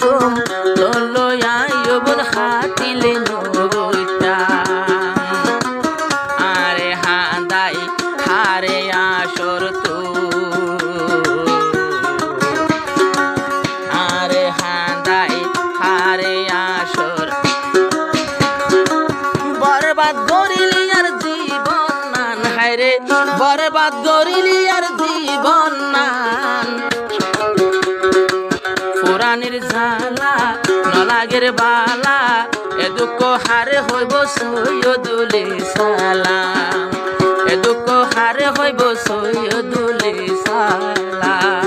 হুকুম ললো আইবন হাতিলে নবইতা আরে হাদাই হারে আসর তু আরে হাদাই হারে আসর বরবাদ করিলি আর জীবন নান হায়রে বরবাদ করিলি আর জীবন নান পুরাণের জ্বালা নলাগের বালা এ দুঃখ হারে হইব সৈয়দুলে সালাম এ দুঃখ হারে হইব সৈয়দুলে সালাম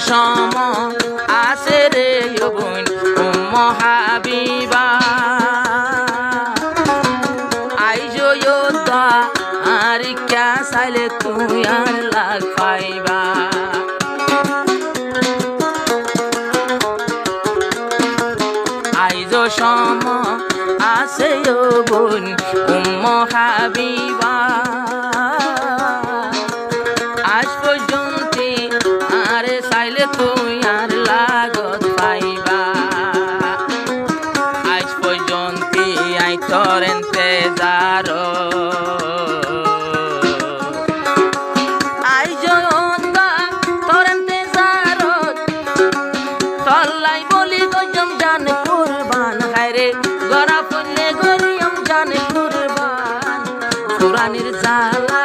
সম আছে রে বোন উম্মে হাবিবা আইজো যোদ্ধা আর ক্যা সাইলে তুই আর লাগ পাইবা আইজো সম আছে বোন উম্মে হাবিবা আজ পর্যন্ত আরে চাইলে তুই আর লাগত পাইবা আজ পর্যন্ত আই তোর ইন্তজার আই যোদ্ধা তোর ইন্তজার তল্লাই বলি গজম জান কুরবান হায়রে গরা পড়লে গরিয়ম জান কুরবান পুরাণের জ্বালা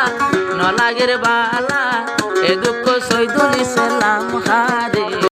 নলাগের বালা এ দুঃখ সৈদুল ইসলাম হারে